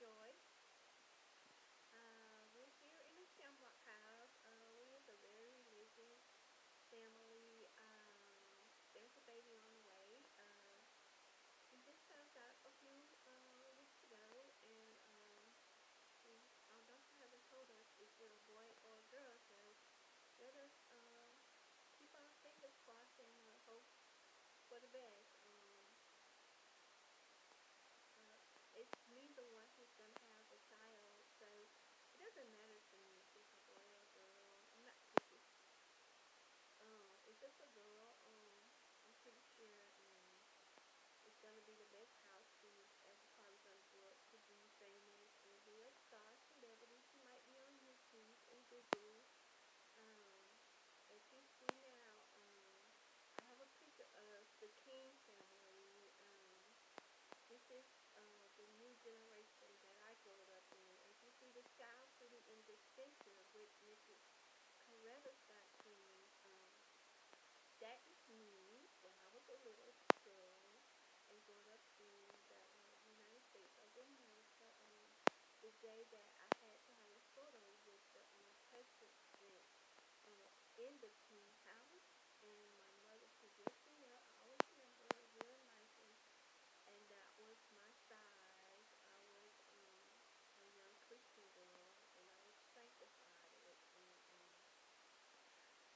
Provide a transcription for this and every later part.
Joy. We're here in the Shamrock House. We're a very religious family. There's a baby on the way. We just found out a few weeks ago, and our doctor haven't told us if we're a boy or a girl, so let us keep our fingers crossed and hope for the best. It's me, the one who's gonna have the child, so it doesn't matter to me if it's a boy or a girl. I'm not picky. If it's a girl, I'm pretty sure it's gonna be the best house. She's probably gonna grow up to be famous and be a star celebrity. She might be on YouTube and Google. Um, as you see now, I have a picture of the King family. This is the new generation that I grew up in. As you see the child sitting in the center with Mrs. Coretta Scott King, that is me when I was a little girl and growing up in the United States of America. The day that I had to have a photo with the president in the King's house, and my mother dressed me up. I always remember her real nicely, and that was my size. I was a young Christian girl, and I was sanctified.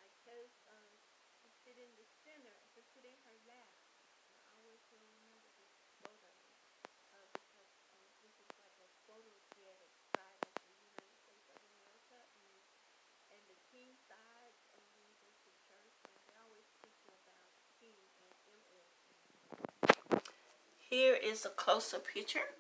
I chose to sit in the center, to sit in her lap. I always will remember this photo because this is like a photogenic side of the United States of America, and the King side, when you go to church, and they always teach you about King and MLK. Here is a closer picture.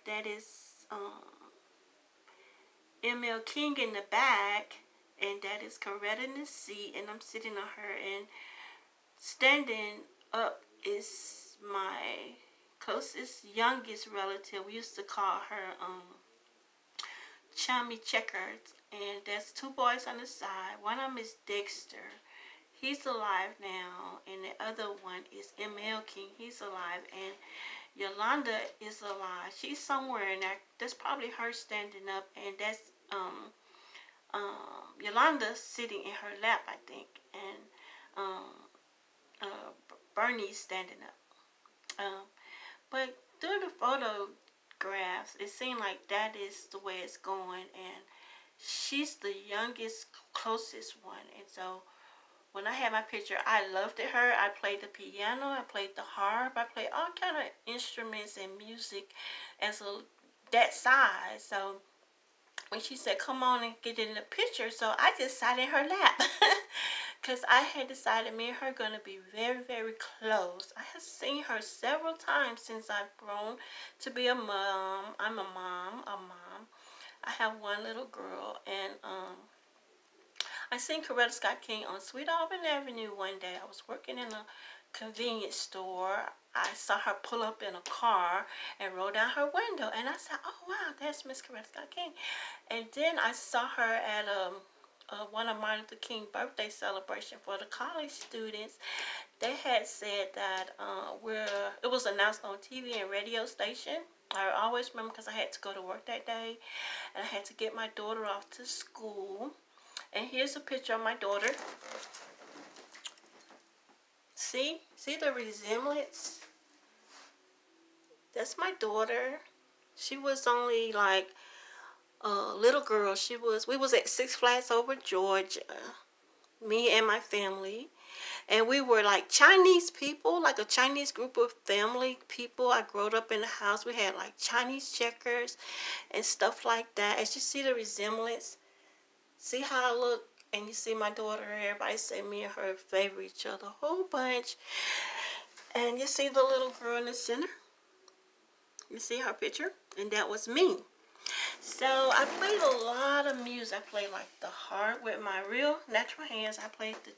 That is ML King in the back, and that is Coretta in the seat, and I'm sitting on her, and standing up is my closest, youngest relative. We used to call her Chummy Checkers, and there's two boys on the side. One of them is Dexter. He's alive now, and the other one is ML King. He's alive, and Yolanda is alive. She's somewhere in there. That's probably her standing up, and that's Yolanda sitting in her lap, I think, and Bernie's standing up. But through the photographs, it seemed like that is the way it's going, and she's the youngest, closest one, and so when I had my picture, I loved her. I played the piano, I played the harp, I played all kind of instruments and music as that size. So when she said, "Come on and get in the picture," so I just sat in her lap because I had decided me and her gonna be very, very close. I have seen her several times since I've grown to be a mom. I'm a mom. I have one little girl, and I seen Coretta Scott King on Sweet Auburn Avenue one day. I was working in a convenience store. I saw her pull up in a car and roll down her window, and I said, "Oh wow, that's Miss Coretta Scott King." And then I saw her at one of Martin Luther King birthday celebration for the college students. They had said that it was announced on TV and radio station. I always remember because I had to go to work that day, and I had to get my daughter off to school. And here's a picture of my daughter. See the resemblance? That's my daughter. She was only like a little girl. We was at Six Flags Over Georgia, me and my family. And we were like Chinese people, like a Chinese group of family people. I grew up in the house. We had like Chinese checkers and stuff like that. As you see the resemblance, see how I look, and you see my daughter. Everybody say me and her favor each other a whole bunch. And you see the little girl in the center. You see her picture, and that was me. So I played a lot of music. I played like the harp with my real natural hands. I played the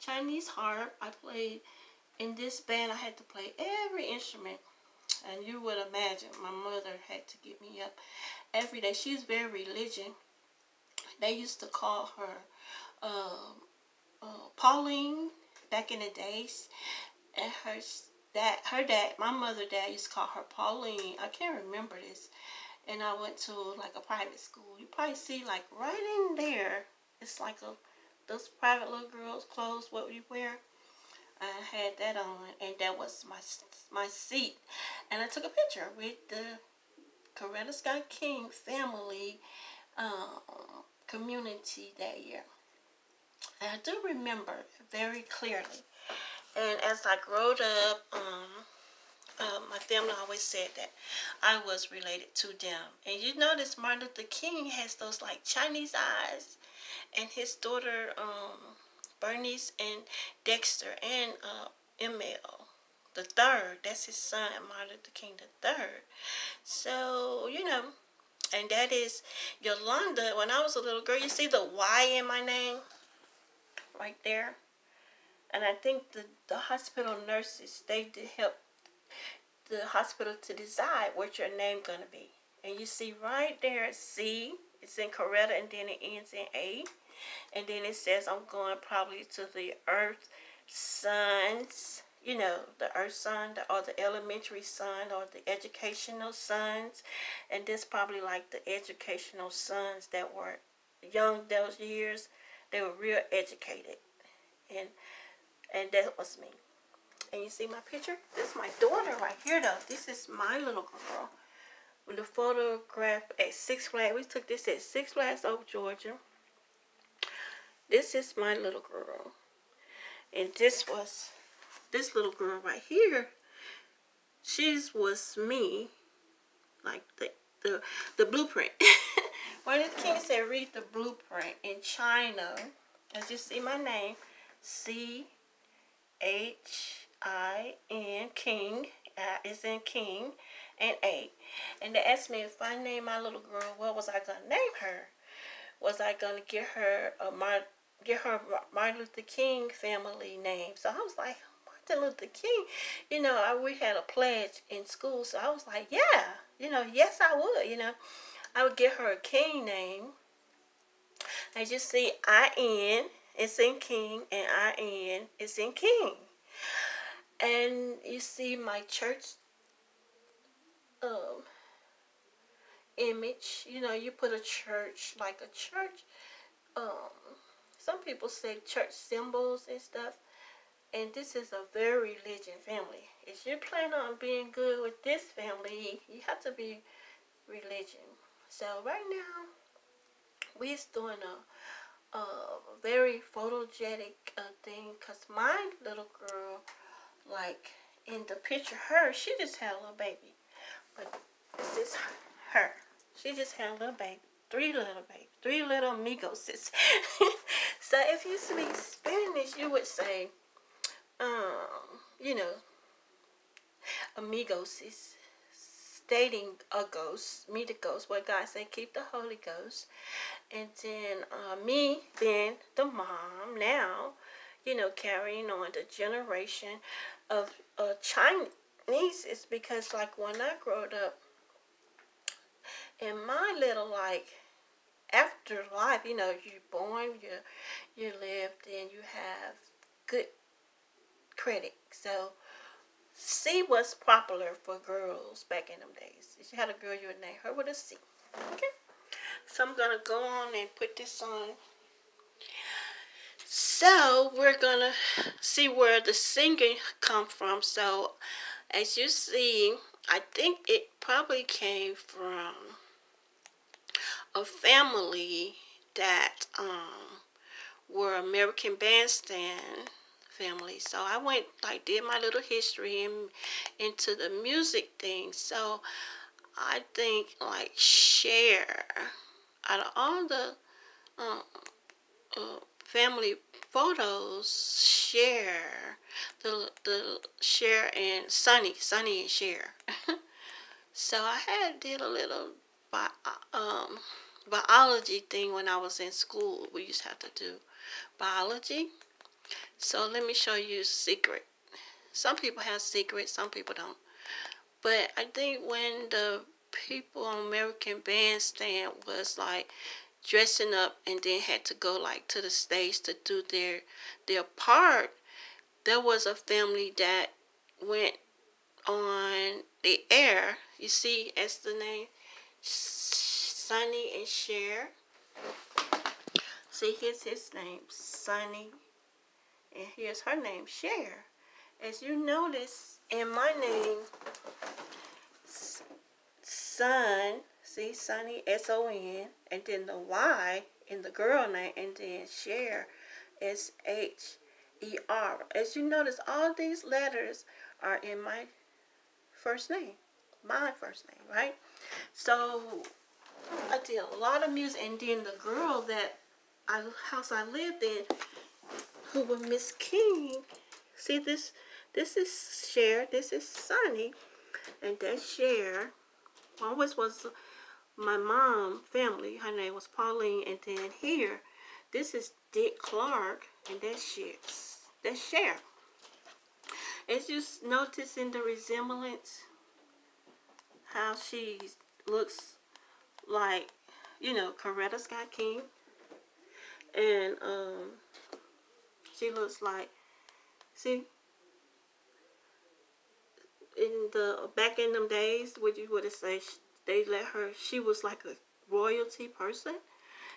Chinese harp. I played in this band. I had to play every instrument, and you would imagine my mother had to get me up every day. She's very religious. They used to call her Pauline back in the days, and her dad, my mother dad used to call her Pauline. I can't remember this. And I went to like a private school. You probably see like right in there, it's like those private little girls' clothes, what you wear. I had that on, and that was my seat. And I took a picture with the Coretta Scott King family um, community that year. And I do remember very clearly. And as I grew up, my family always said that I was related to them. And you notice Martin Luther King has those like Chinese eyes, and his daughter Bernice and Dexter and ML the third. That's his son, Martin Luther King the third. So and that is Yolanda. When I was a little girl, you see the Y in my name right there. And I think the hospital nurses, they did help the hospital to decide what your name gonna be. And you see right there, C, it's in Coretta, and then it ends in A. And then it says I'm going probably to the Earth Sons, the Earth Son, or the elementary son, or the educational sons. And this probably like the educational sons that were young those years. They were real educated. And that was me. And you see my picture? This is my daughter right here, though. This is my little girl. With the photograph at Six Flags. We took this at Six Flags Oak, Georgia. This is my little girl. And this little girl right here. She was me. Like the blueprint. Martin Luther King said, read the blueprint in China. As you see my name, C-H-I-N, King, is in King, and A. And they asked me if I named my little girl, what was I going to name her? Was I going to get her Martin Luther King family name? So I was like, Martin Luther King? We had a pledge in school, so I was like, yeah, yes I would, I would get her a King name. As you see, I-N, it's in King, and I-N, it's in King. And you see my church image. You put a church, like a church. Some people say church symbols and stuff. And this is a very religion family. If you plan on being good with this family, you have to be religion. So right now, we're doing a very photogenic thing, because my little girl, like in the picture, she just had a little baby. But this is her. She just had a little baby. Three little amigos. So if you speak Spanish, you would say, amigos is stating a ghost, me the ghost, what God said, keep the Holy Ghost. And then me being the mom now, carrying on the generation of Chinese, is because like when I grew up, in my little afterlife, you're born, you lived, and you have good credit. So C was popular for girls back in them days. If you had a girl, you would name her with a C. Okay. So I'm going to go on and put this on. So we're going to see where the singing come from. So as you see, I think it probably came from a family that were American Bandstand family. So I went, did my little history into the music thing. So I think Cher, out of all the family photos, Cher, the Cher and Sonny and Cher. So I did a little biology thing when I was in school. We used to have to do biology. So let me show you a secret. Some people have secrets, some people don't. But I think when the people on American Bandstand was dressing up and then had to go to the stage to do their part, there was a family that went on the air. You see, as the name Sonny and Cher. See, here's his name, Sonny, and here's her name, Cher. As you notice in my name, Son, see, Sonny, S-O-N, and then the Y in the girl name, and then Cher, S-H-E-R. As you notice, all these letters are in my first name, right? So I did a lot of music, and then the girl that house I lived in, who was Miss King. See this? This is Cher. This is Sonny, and that's Cher. Always was my mom family. Her name was Pauline, and then here, this is Dick Clark, and that's Cher. That's Cher. As you notice in the resemblance, how she looks like, you know, Coretta Scott King, and she looks like, see, in the back in them days, what you would say, they let her, she was like a royalty person,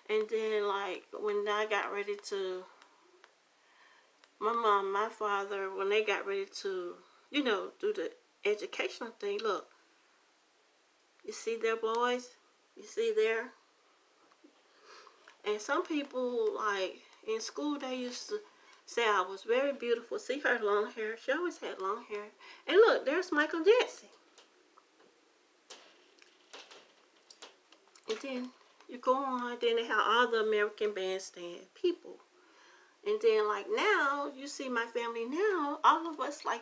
and then like when I got ready to, my mom, my father, when they got ready to, you know, do the educational thing, look, you see there, boys, you see there, and some people like in school they used to say I was very beautiful. See her long hair. She always had long hair. And look, there's Michael Jackson. And then you go on, then they have all the American Bandstand people. And then like now, you see my family now, all of us like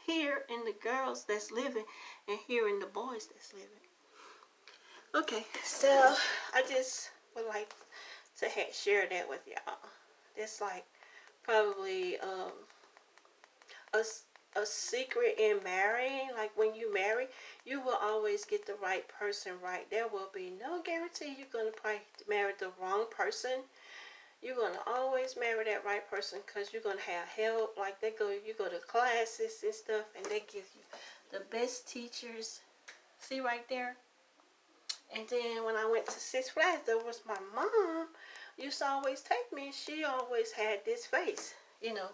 here in the girls that's living and here in the boys that's living. Okay, so I just would like to share that with y'all. It's like probably a secret in marrying. Like when you marry, you will always get the right person right. There will be no guarantee you're going to probably marry the wrong person. You're going to always marry that right person because you're going to have help. Like you go to classes and stuff, and they give you the best teachers. See right there? And then when I went to Six Flags, there was my mom used to always take me, and she always had this face, you know,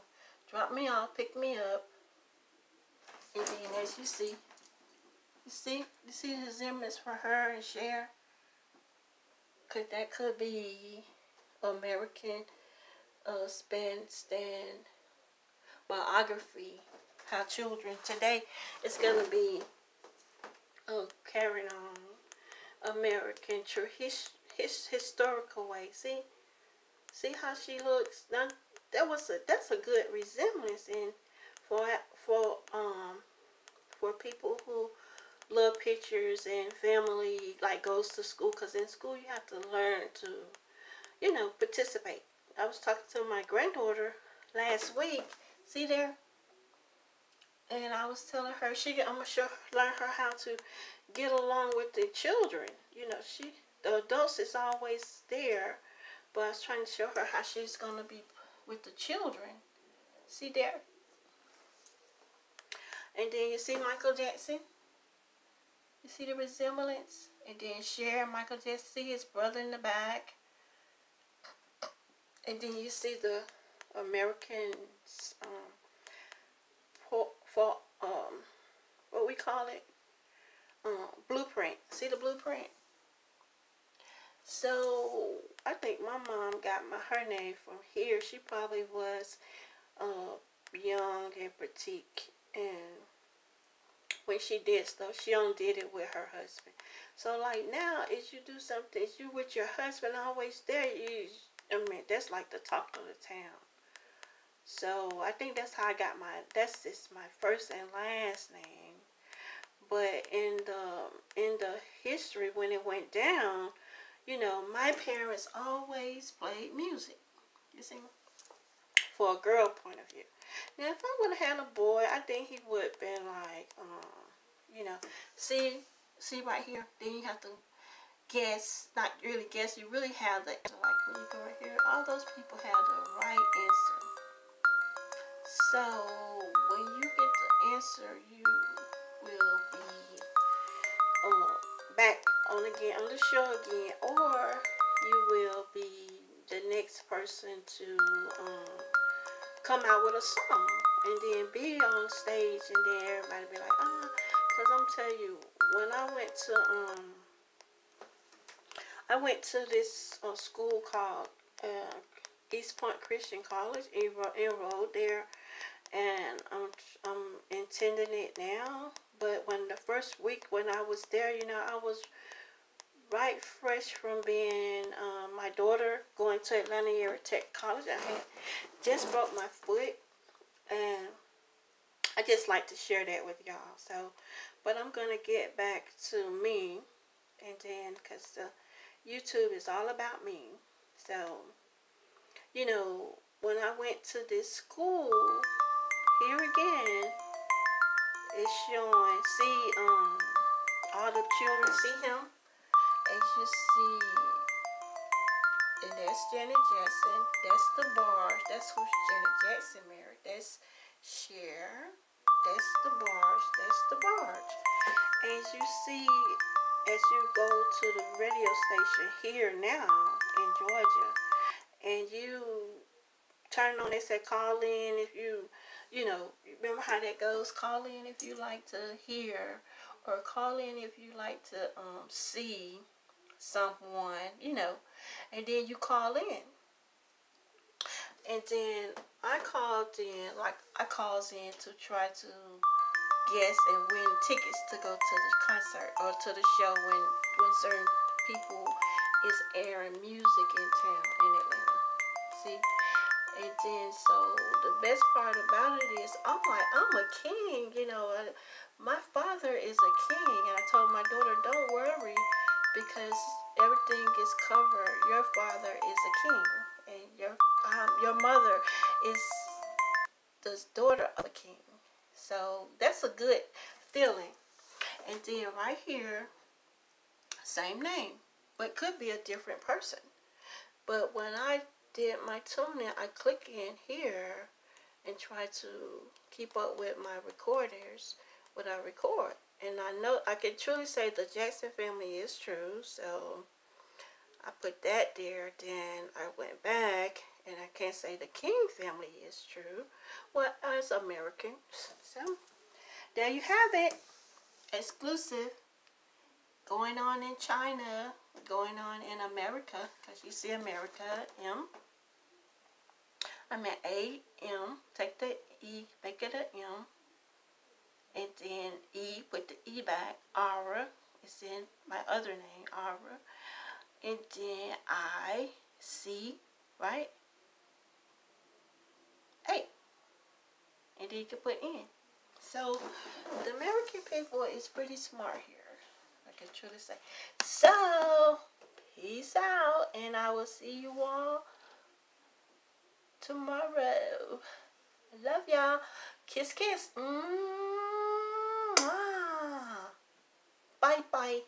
drop me off, pick me up, and then as you see the resemblance for her and Cher. That could be American stand biography. How children today it's gonna be carrying on American historical way. See how she looks. Now that's a good resemblance in for people who love pictures and family like goes to school, because in school you have to learn to, you know, participate. I was talking to my granddaughter last week. See there? And I was telling her I'm gonna learn her how to get along with the children. You know, the adults is always there, but I was trying to show her how she's gonna be with the children. See there? And then you see Michael Jackson. You see the resemblance? And then Cher, Michael Jackson, see his brother in the back. And then you see the American what we call it, blueprint. See the blueprint? So I think my mom got her name from here. She probably was young and petite, and when she did stuff, she only did it with her husband. So like now, if you do something, if you with your husband always there, that's like the talk of the town. So I think that's how I got that's just my first and last name. But in the history when it went down, you know, my parents always played music. You see, for a girl point of view. Now, if I would have had a boy, I think he would have been like, you know, see right here. Then you have to guess, not really guess. You really have the answer. Like when you go right here, all those people have the right answer. So when you get the answer, will be back on the show again, or you will be the next person to come out with a song and then be on stage, and then everybody be like, because I'm telling you, when I went to this school called East Point Christian College, enrolled there, and I'm attending it now. But when the first week when I was there, I was right fresh from being my daughter going to Atlanta Area Tech College. I had just broke my foot, and I just like to share that with y'all. So, but I'm gonna get back to me, and then because YouTube is all about me. So, when I went to this school, here again, it's showing. See, all the children see him, as you see, and that's Janet Jackson. That's the Barge. That's who Janet Jackson married. That's Cher. That's the Barge. That's the Barge. As you see, as you go to the radio station here now in Georgia, and you turn on, they say call in if remember how that goes. Call in if you like to hear, or call in if you like to see someone, and then you call in. And then I called in to try to guess and win tickets to go to the concert or to the show when certain people is airing music in town in Atlanta. See? And then so the best part about it is I'm a king, my father is a king, and I told my daughter, don't worry, because everything is covered. Your father is a king, and your mother is the daughter of a king. So that's a good feeling. And then right here, same name, but could be a different person. But when I did my tuning, I click in here and try to keep up with my recorders, what I record. And I know I can truly say the Jackson family is true, so I put that there. Then I went back, and I can't say the King family is true. Well, as Americans. So there you have it. Exclusive. Going on in China, going on in America, because you see America, M. I mean A-M. Take the E, make it an M. And then E, put the E back. Aura is in my other name, Aura. And then I, C, right? A. And then you can put in. So, the American people is pretty smart here, I can truly say. So, peace out, and I will see you all tomorrow. Love y'all. Kiss, kiss. Bye, bye.